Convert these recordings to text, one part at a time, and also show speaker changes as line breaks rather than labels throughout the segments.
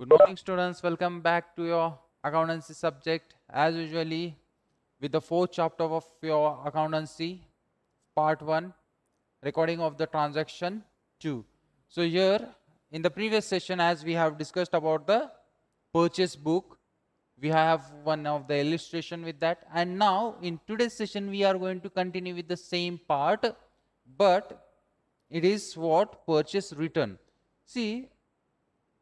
Good morning, students. Welcome back to your accountancy subject. As usually, with the fourth chapter of your accountancy, part 1, recording of the transaction 2. So here, in the previous session, as we have discussed about the purchase book, we have one of the illustration with that. And now, in today's session, we are going to continue with the same part, but it is what? Purchase return. See,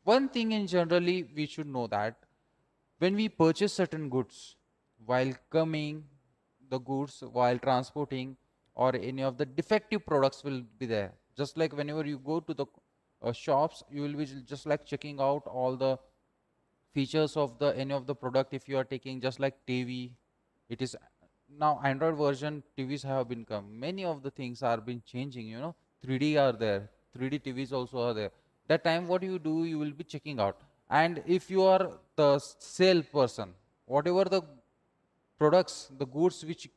one thing in generally we should know that when we purchase certain goods, while coming the goods, while transporting, or any of the defective products will be there. Just like whenever you go to the shops, you will be just like checking out all the features of the any of the product. If you are taking just like TV, it is now Android version TVs have been come. Many of the things are been changing. 3D are there. 3D TVs also are there. That time what you do, you will be checking out. And if you are the sale person, whatever the products, the goods which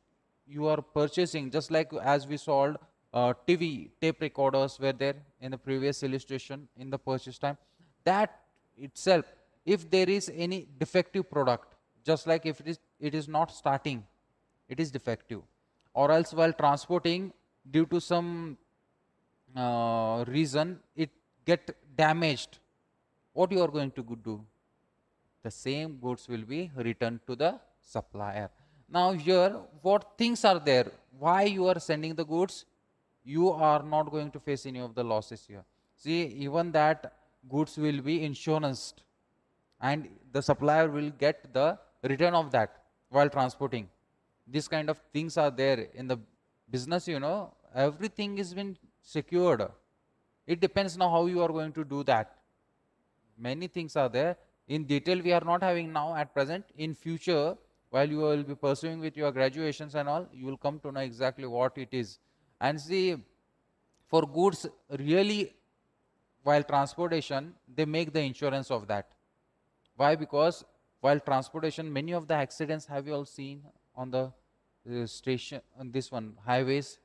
you are purchasing, just like as we saw, TV tape recorders were there in the previous illustration in the purchase time. That itself, if there is any defective product, just like if it is not starting, it is defective, or else while transporting due to some reason it get damaged, what you are going to do? The same goods will be returned to the supplier. Now here, what things are there? Why you are sending the goods? You are not going to face any of the losses here. See, even that goods will be insuranced, and the supplier will get the return of that while transporting. These kind of things are there in the business. Everything is been secured. It depends now how you are going to do that. Many things are there. In detail we are not having now at present. In future, while you will be pursuing with your graduations and all, you will come to know exactly what it is. And see, for goods really, while transportation, they make the insurance of that. Why? Because while transportation, many of the accidents have you all seen on the station, on this one, highways.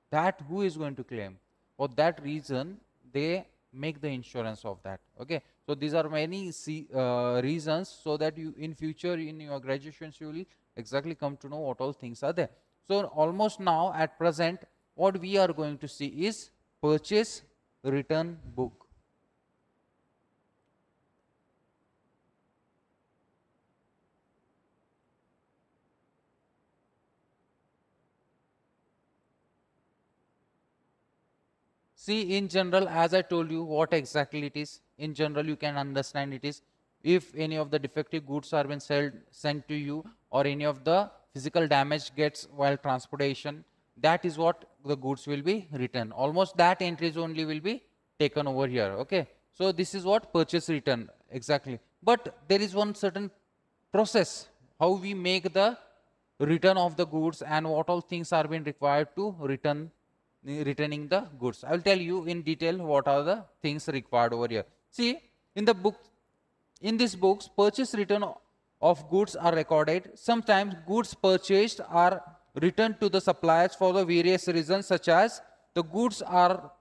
That who is going to claim? For that reason, they make the insurance of that. Okay, so these are many reasons, so that you in future in your graduations you will exactly come to know what all things are there. So almost now at present, what we are going to see is purchase return book. See, in general, as I told you what exactly it is, in general you can understand it is, if any of the defective goods are been sent to you, or any of the physical damage gets while transportation, that is what the goods will be returned. Almost that entries only will be taken over here. Okay, so this is what purchase return exactly. But there is one certain process how we make the return of the goods, and what all things are being required to returning the goods. I will tell you in detail what are the things required over here. See, in the book, in these books, purchase return of goods are recorded. Sometimes goods purchased are returned to the suppliers for the various reasons, such as the goods are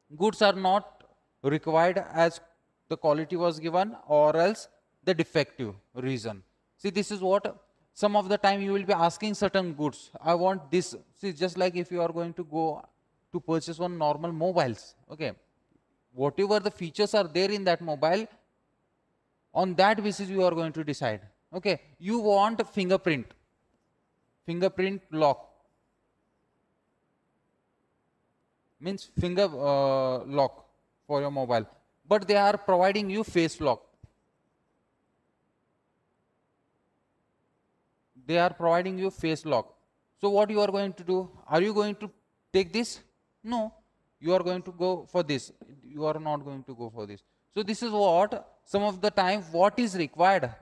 not required as the quality was given, or else the defective reason. See, this is what some of the time you will be asking certain goods. I want this. See, just like if you are going to go to purchase one normal mobiles. Okay, whatever the features are there in that mobile, on that basis you are going to decide. Okay, you want fingerprint lock, means finger lock for your mobile, but they are providing you face lock. They are providing you face lock. So what you are going to do? Are you going to take this? No, you are going to go for this. You are not going to go for this. So this is what some of the time what is required,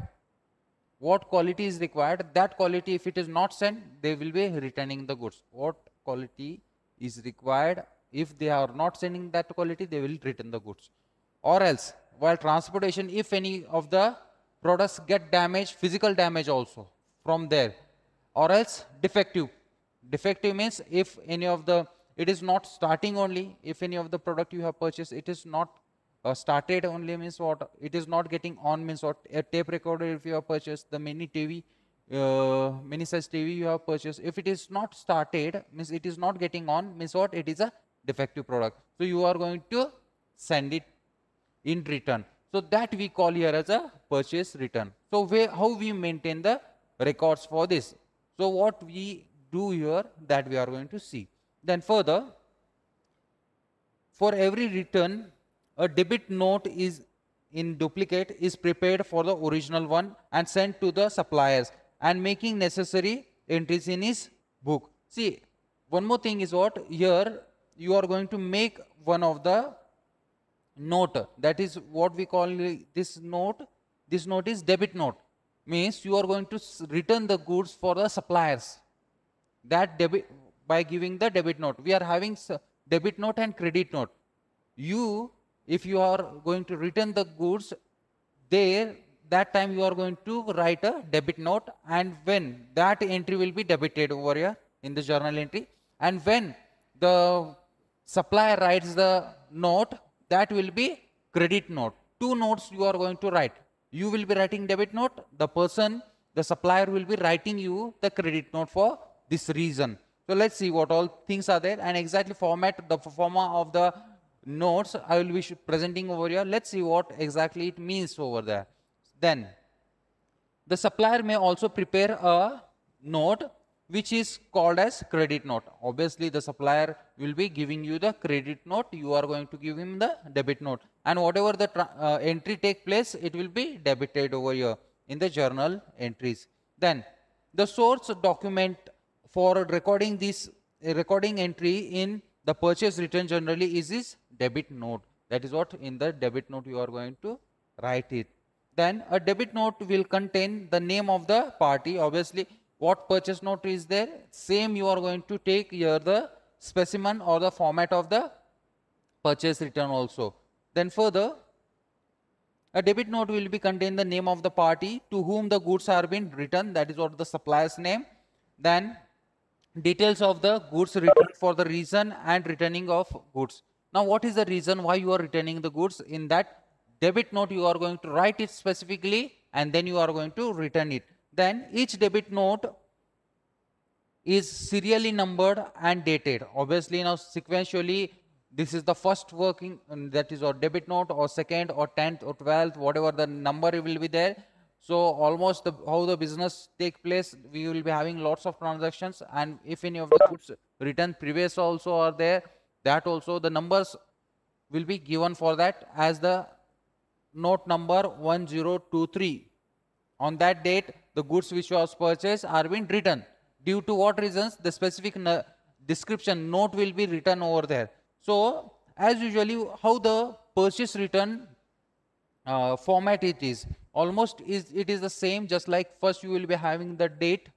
what quality is required. That quality, if it is not sent, they will be returning the goods. What quality is required? If they are not sending that quality, they will return the goods. Or else, while transportation, if any of the products get damaged, physical damage also from there, or else defective. Defective means if any of the, it is not starting only, if any of the product you have purchased, it is not started only means what? It is not getting on means what? A tape recorder if you have purchased, the mini TV, mini size TV you have purchased, if it is not started means it is not getting on means what? It is a defective product. So you are going to send it in return. So that we call here as a purchase return. So how we maintain the records for this? So what we do here, that we are going to see. Then further, for every return, a debit note is in duplicate is prepared for the original one and sent to the suppliers and making necessary entries in his book. See, one more thing is what? Here you are going to make one of the note, that is what we call this note. This note is debit note, means you are going to return the goods for the suppliers. That debit, by giving the debit note, we are having debit note and credit note. You, if you are going to return the goods there, that time you are going to write a debit note, and when that entry will be debited over here in the journal entry, and when the supplier writes the note, that will be credit note. Two notes you are going to write. You will be writing debit note, the person, the supplier will be writing you the credit note for this reason. So let's see what all things are there, and exactly format, the format of the notes I will be presenting over here. Let's see what exactly it means over there. Then the supplier may also prepare a note which is called as credit note. Obviously the supplier will be giving you the credit note, you are going to give him the debit note, and whatever the entry take place, it will be debited over here in the journal entries. Then the source document for recording this recording entry in the purchase return generally is his debit note. That is what in the debit note you are going to write it. Then a debit note will contain the name of the party. Obviously what purchase note is there, same you are going to take here the specimen or the format of the purchase return also. Then further, a debit note will be contain the name of the party to whom the goods are being returned, that is what the supplier's name. Then details of the goods returned for the reason and returning of goods. Now what is the reason why you are returning the goods? In that debit note you are going to write it specifically, and then you are going to return it. Then each debit note is serially numbered and dated. Obviously now sequentially, this is the first working, that is our debit note, or second or 10th or 12th, whatever the number will be there. So almost how the business take place, we will be having lots of transactions, and if any of the goods returned previous also are there, that also the numbers will be given for that as the note number 1023. On that date, the goods which was purchased are being written. Due to what reasons? The specific description note will be written over there. So as usually how the purchase return format it is, almost it is the same, just like first you will be having the date,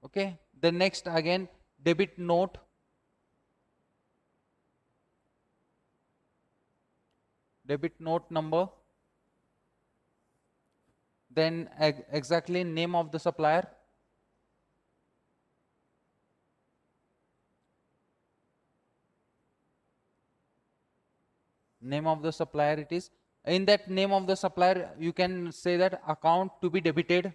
okay, the next again debit note, debit note number, then exactly name of the supplier, name of the supplier it is. In that name of the supplier, you can say that account to be debited,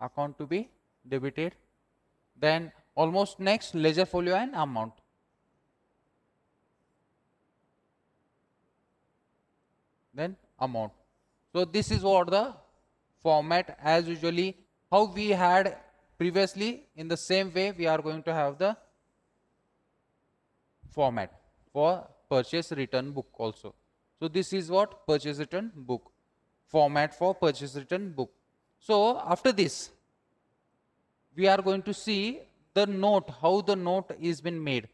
account to be debited. Then almost next ledger folio and amount. Then amount. So this is what the format as usually how we had previously. In the same way we are going to have the format for purchase return book also. So this is what purchase return book, format for purchase return book. So after this we are going to see the note, how the note is been made.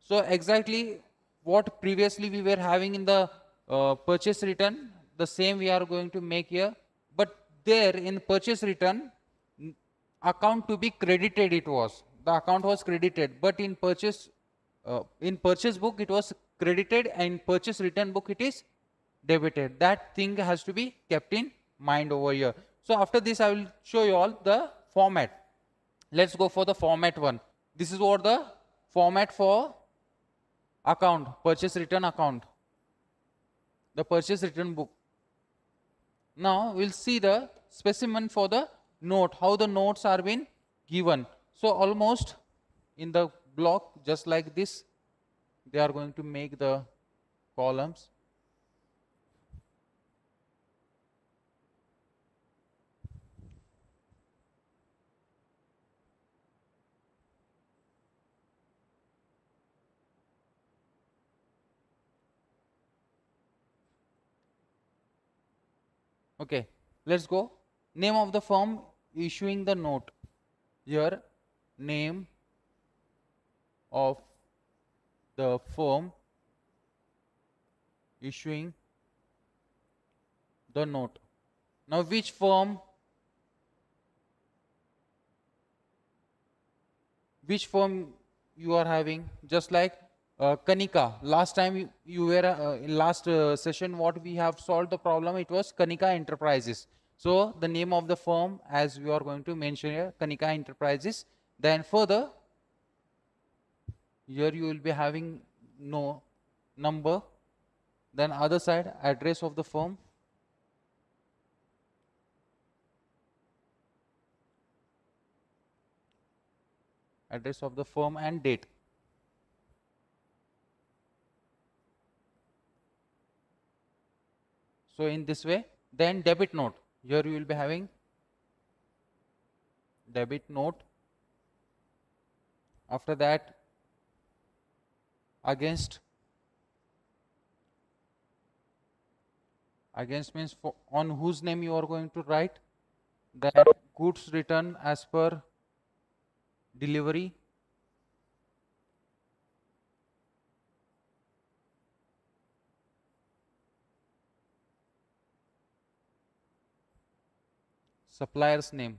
So exactly what previously we were having in the purchase return, the same we are going to make here, but there in purchase return account to be credited, it was, the account was credited, but in purchase book it was credited, and purchase return book it is debited. That thing has to be kept in mind over here. So after this I will show you all the format. Let's go for the format one. This is what the format for account, purchase return account, the purchase return book. Now we'll see the specimen for the note, how the notes are being given. So almost in the block, just like this, they are going to make the columns. Okay, let's go. Name of the firm issuing the note. Here, name of the firm issuing the note. Now, which firm you are having? Just like Kanika. Last time you were in last session, what we have solved the problem, it was Kanika Enterprises. So the name of the firm, as we are going to mention here, Kanika Enterprises. Then further, here you will be having no number. Then other side, address of the firm. Address of the firm and date. So in this way, then debit note. Here you will be having debit note. After that, against means for on whose name you are going to write. Then goods return as per delivery. Supplier's name.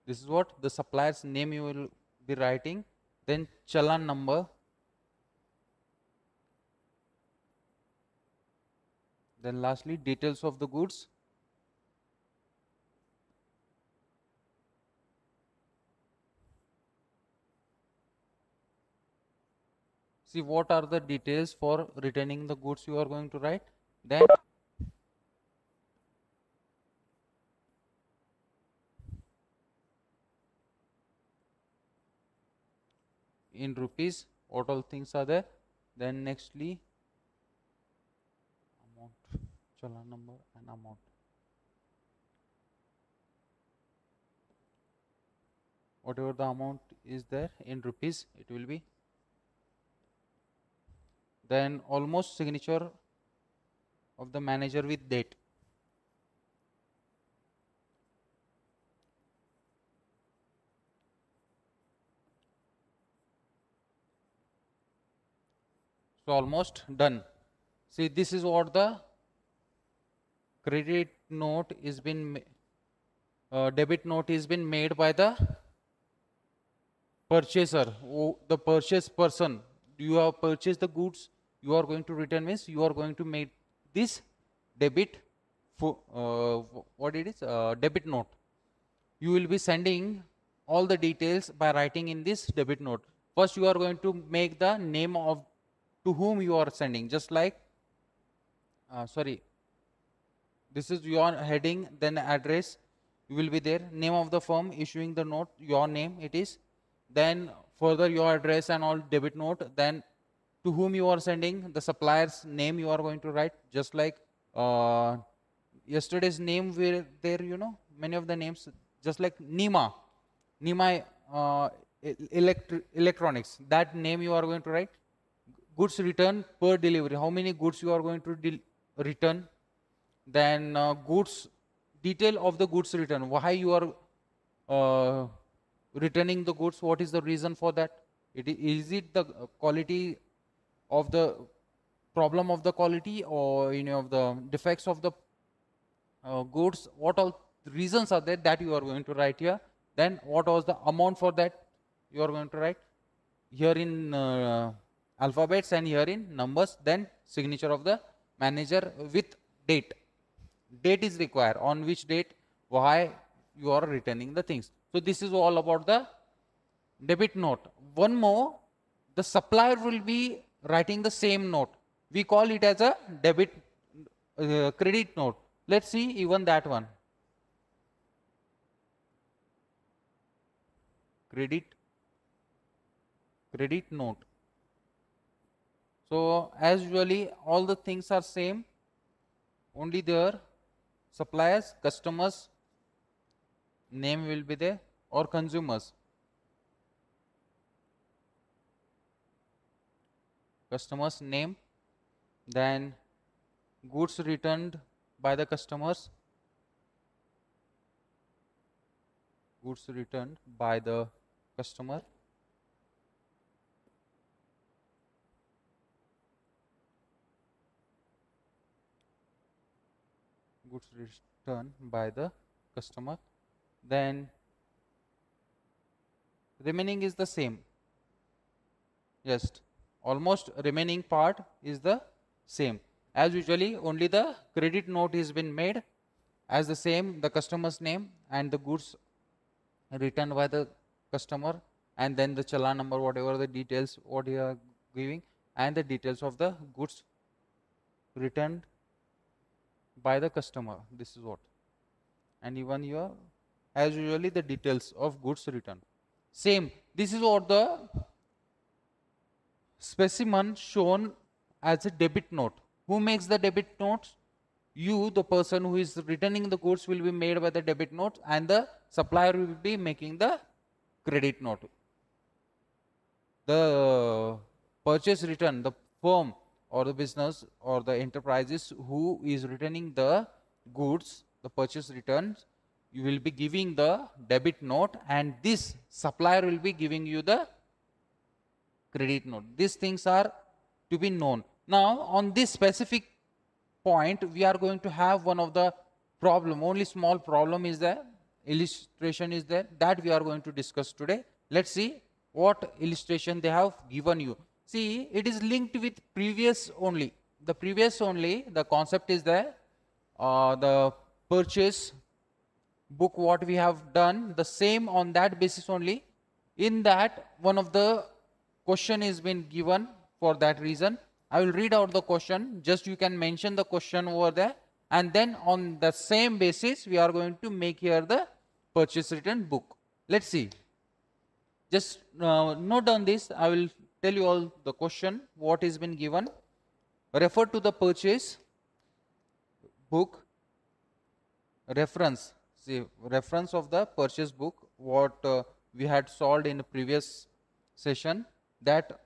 This is what the supplier's name you will be writing. Then challan number. Then lastly, details of the goods. See what are the details for returning the goods you are going to write. Then in rupees, what all things are there. Then nextly, amount, challan number and amount. Whatever the amount is there in rupees, it will be. Then almost signature of the manager with date. So almost done. See, this is what the credit note is been, debit note is been made by the purchaser, the purchase person. You have purchased the goods, you are going to return means you are going to make this debit for what it is, debit note. You will be sending all the details by writing in this debit note. First you are going to make the name of to whom you are sending, just like this is your heading, then address you will be there, name of the firm issuing the note, your name it is, then further your address and all debit note, then to whom you are sending, the supplier's name you are going to write, just like yesterday's name were there, you know, many of the names, just like Nima Electronics, that name you are going to write. Goods return per delivery, how many goods you are going to return. Then goods, detail of the goods return, why you are returning the goods, what is the reason for that. Is it the quality of the problem of the quality, or any of the defects of the goods, what all reasons are there, that you are going to write here. Then what was the amount for that you are going to write here in alphabets and here in numbers. Then signature of the manager with date. Date is required, on which date why you are returning the things. So this is all about the debit note. One more, the supplier will be writing the same note. We call it as a debit credit note. Let's see even that one. Credit note. So as usually all the things are same, only their suppliers, customers name will be there, or consumers. Customers name, then goods returned by the customers, goods returned by the customer, goods returned by the customer, then remaining is the same. Yes, almost remaining part is the same. As usually, only the credit note is been made as the same, the customer's name and the goods returned by the customer, and then the challan number, whatever the details what you are giving, and the details of the goods returned by the customer. This is what, and even your as usually the details of goods returned. Same. This is what the specimen shown as a debit note. Who makes the debit notes? You, the person who is returning the goods, will be made by the debit note, and the supplier will be making the credit note. The purchase return, the firm or the business or the enterprises who is returning the goods, the purchase returns, you will be giving the debit note, and this supplier will be giving you the credit note. These things are to be known. Now on this specific point, we are going to have one of the problem, only small problem is there, illustration is there, that we are going to discuss today. Let's see what illustration they have given you. See, it is linked with previous only. The previous only, the concept is there, the purchase book what we have done, the same on that basis only. In that, one of the question is been given for that reason. I will read out the question, just you can mention the question over there, and then on the same basis we are going to make here the purchase return book. Let's see. Just note down this. I will tell you all the question what is been given. Refer to the purchase book reference. See, reference of the purchase book what we had solved in the previous session, that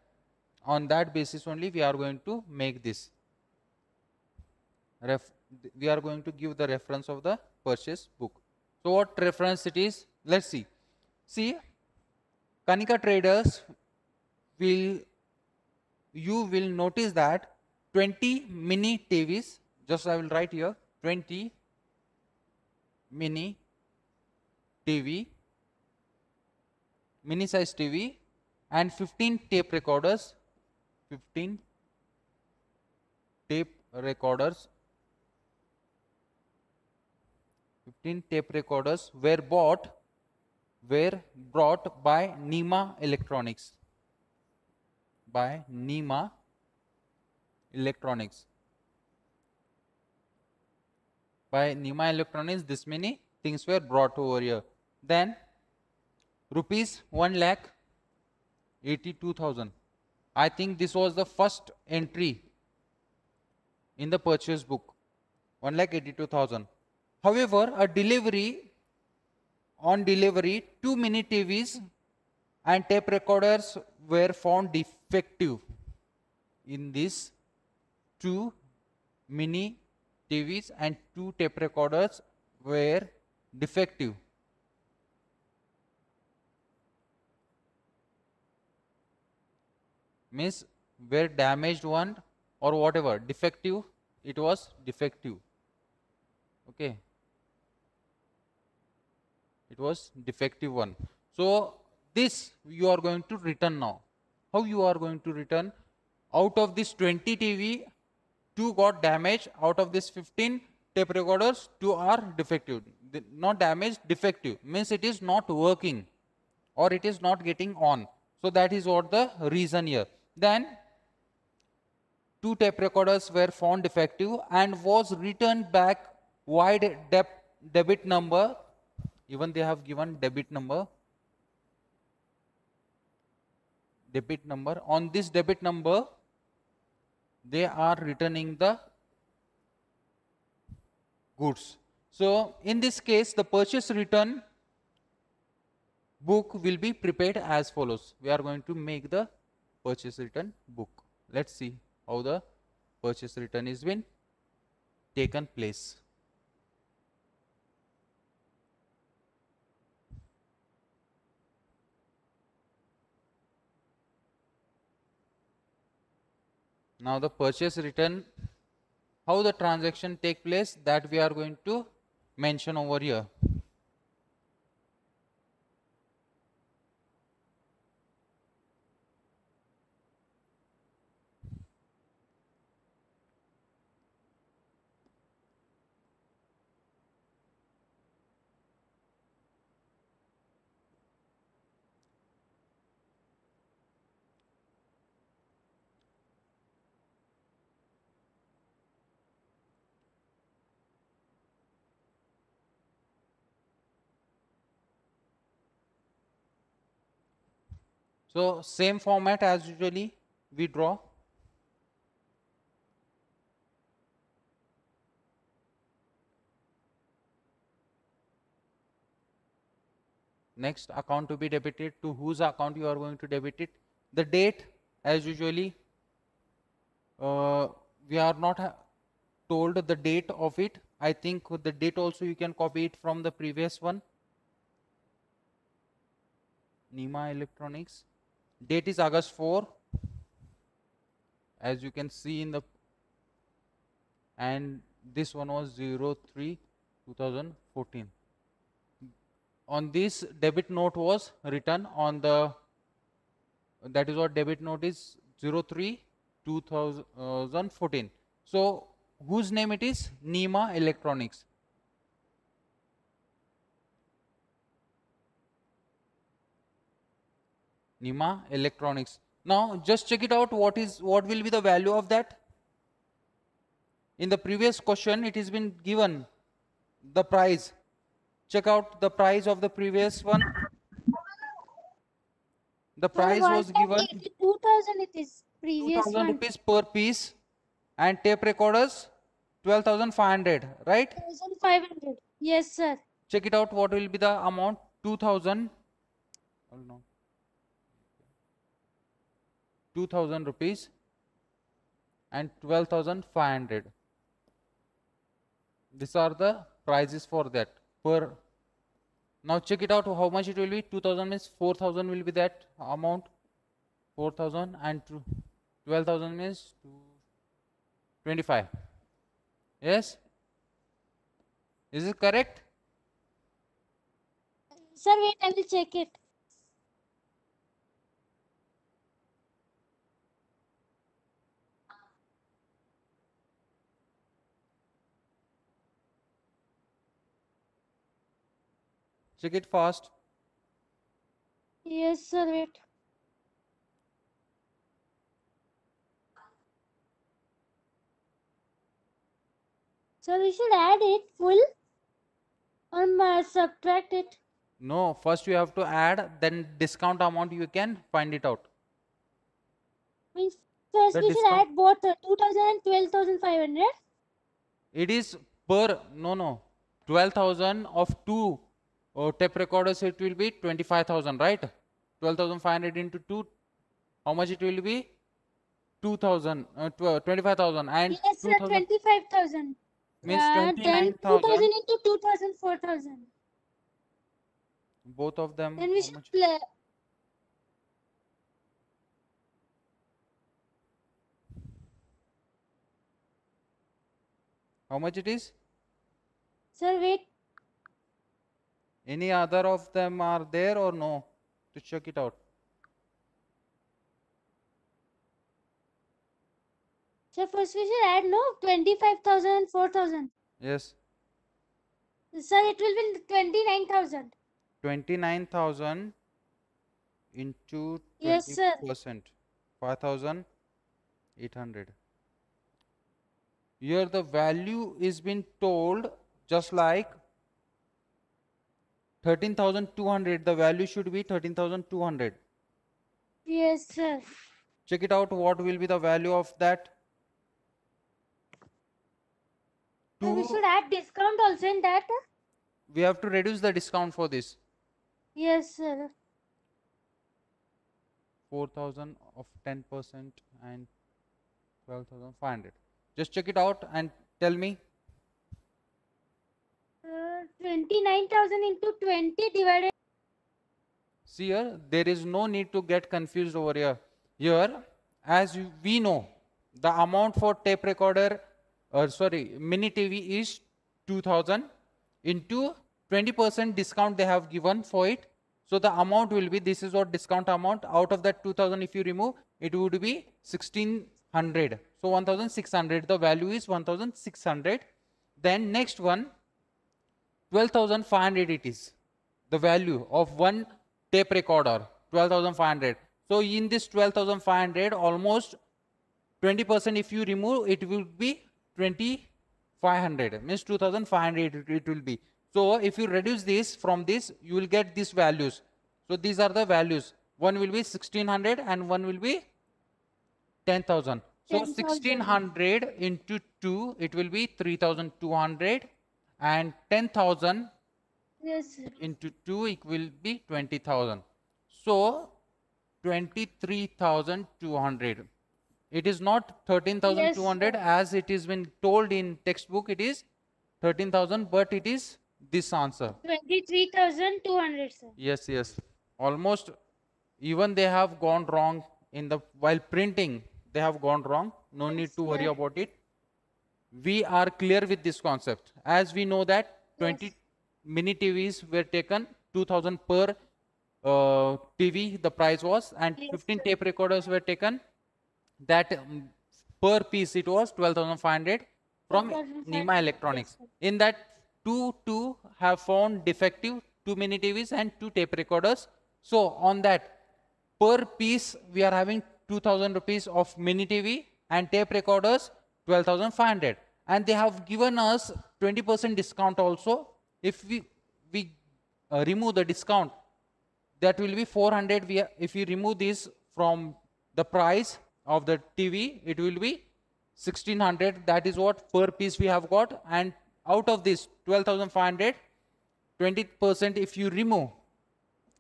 on that basis only we are going to make this. We are going to give the reference of the purchase book. So what reference it is? Let's see. See, Kanika Traders you will notice that 20 mini TVs, just I will write here 20 mini TV, mini size TV, and 15 tape recorders, 15 tape recorders, 15 tape recorders were brought by Nima Electronics, by Nima Electronics. By Nima Electronics, this many things were brought over here. Then rupees 1,82,000. I think this was the first entry in the purchase book, 1,82,000. However, on delivery, 2 mini TVs and tape recorders were found defective. In this, 2 mini TVs and 2 tape recorders were defective. Means were damaged one or whatever, defective, it was defective. Okay, it was defective one. So this you are going to return now. How you are going to return? Out of this 20 TV, 2 got damaged. Out of this 15 tape recorders, 2 are defective. not damaged, defective means it is not working or it is not getting on. So that is what the reason here. Then 2 tape recorders were found defective and was returned back wide debit number. Even they have given debit number. On this debit number they are returning the goods. So in this case the purchase return book will be prepared as follows. We are going to make the purchase return book. Let's see how the purchase return is been taken place. Now the purchase return, how the transaction take place, that we are going to mention over here. So same format as usually we draw. Next account to be debited, to whose account you are going to debit it. The date as usually we are not told the date of it. I think the date also you can copy it from the previous one. Nima Electronics. Date is August 4, as you can see in the, and this one was 03/2014. On this debit note was written on the, that is what debit note is, 03/2014. So whose name it is? Nima Electronics. Nima Electronics. Now just check it out, what will be the value of that. In the previous question it has been given the price. Check out the price of the previous one. The price was given
2,000. It is previous
2,000
one.
rupees per piece, and tape recorders 12,500, right?
1,500. Yes, sir.
Check it out, what will be the amount? 2,000. Oh, no. 2,000 rupees and 12,500. These are the prices for that per. Now check it out, how much it will be. 2,000 means 4,000 will be that amount. 4,000 and 12,000 means 25. Yes? Is it correct?
Sir, wait, I will check it.
Check it fast.
Yes, sir, wait. Sir, we should add it full or subtract it?
No, first you have to add, then discount amount you can find it out.
Means first
The
we should
discount,
add both 2,000 and 12,500.
it is per, no, 12,000 of two tape recorders, it will be 25,000, right? 12,500 into 2, how much it will be? 2,000, 25,000, and
Yes, sir,
2,000
25,000.
means
Then 2,000
29,000.
into 2,000, 4,000.
Both of them,
Then we
how
should
much? How much it is?
Sir, wait.
Any other of them are there or no? To check it out.
Sir, first we should add 25,000 and 4,000.
Yes.
Sir, it will be 29,000.
29,000 into 20%.
Yes, sir.
5,800. Here the value is been told just like 13,200. The value should be 13,200.
Yes, sir.
Check it out. What will be the value of that?
So we should add discount also in that.
We have to reduce the discount for this.
Yes, sir.
4,000 of 10% and 12,500. Just check it out and tell me.
29,000 into 20 divided.
See here, there is no need to get confused over here. Here, as we know, the amount for tape recorder, mini TV is 2,000 into 20% discount they have given for it. So the amount will be, this is what discount amount. Out of that 2,000, if you remove, it would be 1,600. So 1,600, the value is 1,600. Then next one, 12,500 it is. The value of one tape recorder, 12,500. So in this 12,500, almost 20% if you remove, it will be 2,500. Means 2,500 it will be. So if you reduce this from this, you will get these values. So these are the values. One will be 1,600 and one will be 10,000. So 1,600 into 2, it will be 3,200, and 10,000
Yes, sir.
into 2, it will be 20,000. So 23,200. It is not 13,200 as it is been told in textbook. It is 13,000, but it is this answer.
23,200, sir.
Yes, yes. Almost even they have gone wrong in the while printing. They have gone wrong. No need to worry about it. We are clear with this concept. As we know that 20 mini TVs were taken, 2,000 per TV the price was, and 15 tape recorders were taken. That per piece it was 12,500 from Nima Electronics. In that, two have found defective, 2 mini TVs and 2 tape recorders. So on that, per piece we are having 2,000 rupees of mini TV and tape recorders 12,500, and they have given us 20% discount also. If we remove the discount, that will be 400. If we remove this from the price of the TV, it will be 1,600. That is what per piece we have got. And out of this 12,500, 20% if you remove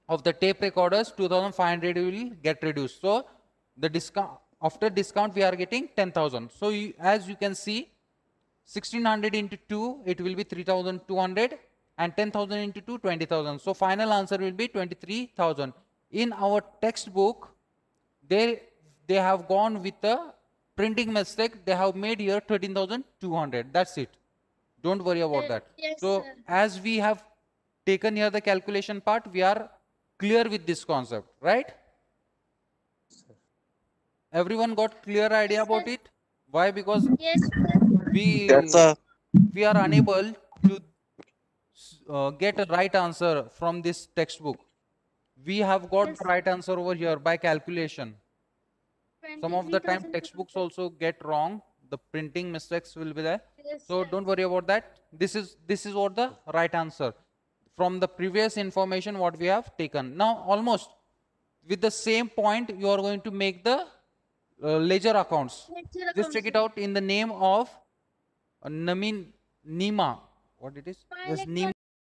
of the tape recorders, 2,500 will get reduced. So the discount, after discount, we are getting 10,000. So as you can see, 1,600 into 2, it will be 3,200, and 10,000 into 2, 20,000. So final answer will be 23,000. In our textbook, they have gone with the printing mistake. They have made here 13,200. That's it. Don't worry about that. So as we have taken here the calculation part, we are clear with this concept, right? Everyone got clear idea about it? Why? Because we are unable to get a right answer from this textbook. We have got the right answer over here by calculation. Some of the time textbooks also get wrong. The printing mistakes will be there. So don't worry about that. This is what the right answer from the previous information what we have taken. Now almost with the same point you are going to make the ledger accounts. Just check it out in the name of Nima. What it is? Yes, Nima.